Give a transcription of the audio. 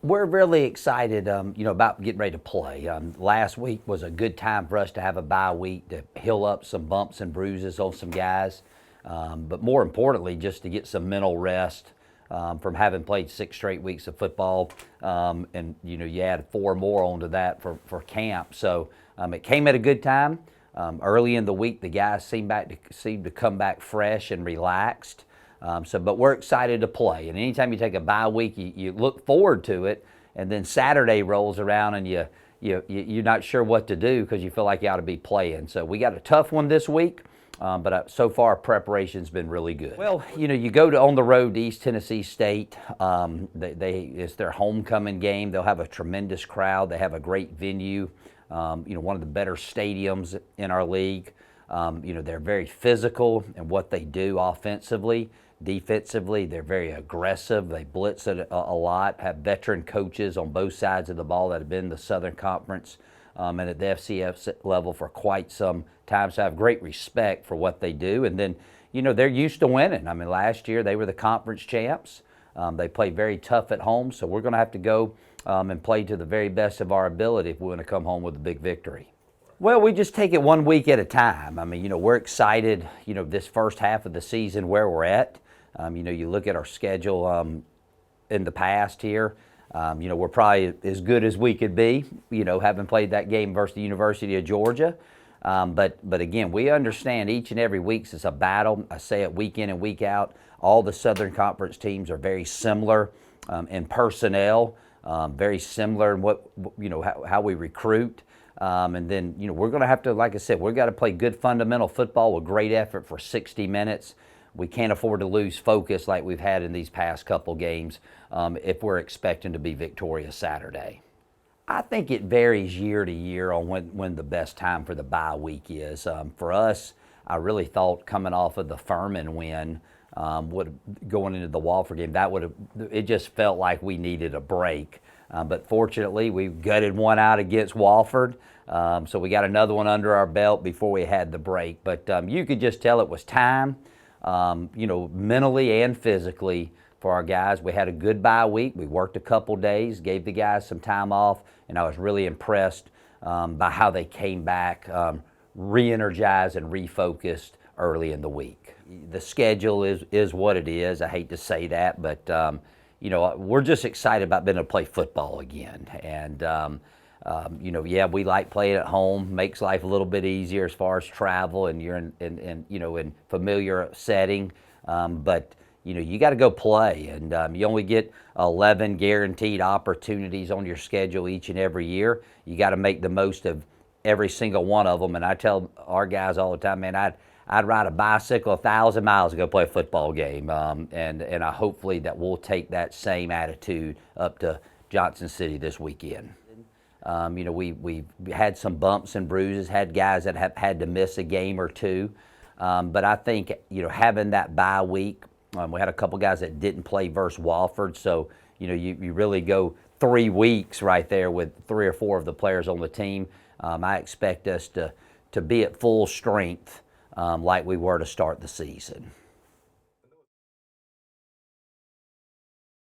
We're really excited, about getting ready to play. Last week was a good time for us to have a bye week to heal up some bumps and bruises on some guys, but more importantly, just to get some mental rest from having played 6 straight weeks of football, and you add 4 more onto that for camp. So it came at a good time. Early in the week, the guys seemed to come back fresh and relaxed. But we're excited to play. And anytime you take a bye week, you look forward to it. And then Saturday rolls around and you're not sure what to do because you feel like you ought to be playing. So we got a tough one this week, but so far preparation's been really good. Well, you go on the road to East Tennessee State. It's their homecoming game. They'll have a tremendous crowd. They have a great venue. One of the better stadiums in our league. They're very physical in what they do offensively. Defensively, they're very aggressive. They blitz it a lot, have veteran coaches on both sides of the ball that have been in the Southern Conference and at the FCS level for quite some time. So I have great respect for what they do. And then, they're used to winning. I mean, last year they were the conference champs. They play very tough at home, so we're going to have to go and play to the very best of our ability if we want to come home with a big victory. Well, we just take it 1 week at a time. I mean, we're excited, this first half of the season where we're at. You look at our schedule in the past here, we're probably as good as we could be, having played that game versus the University of Georgia. But again, we understand each and every week is a battle. I say it week in and week out. All the Southern Conference teams are very similar in personnel, very similar in how we recruit. And then, we're going to have to, like I said, we've got to play good fundamental football with great effort for 60 minutes. We can't afford to lose focus like we've had in these past couple games if we're expecting to be victorious Saturday. I think it varies year to year on when the best time for the bye week is. For us, I really thought coming off of the Furman win, going into the Wofford game, it just felt like we needed a break. But fortunately, we gutted one out against Wofford, so we got another one under our belt before we had the break. But you could just tell it was time, mentally and physically for our guys. We had a good bye week. We worked a couple days, gave the guys some time off, and I was really impressed by how they came back, re-energized and refocused early in the week. The schedule is what it is. I hate to say that, but we're just excited about being able to play football again. And, we like playing at home, makes life a little bit easier as far as travel and you're in familiar setting. But you got to go play. And you only get 11 guaranteed opportunities on your schedule each and every year. You got to make the most of every single one of them. And I tell our guys all the time, man, I'd ride a bicycle 1,000 miles to go play a football game, and I hopefully that we'll take that same attitude up to Johnson City this weekend. We had some bumps and bruises, had guys that have had to miss a game or two, but I think having that bye week, we had a couple guys that didn't play versus Wofford, so you really go 3 weeks right there with 3 or 4 of the players on the team. I expect us to be at full strength like we were to start the season.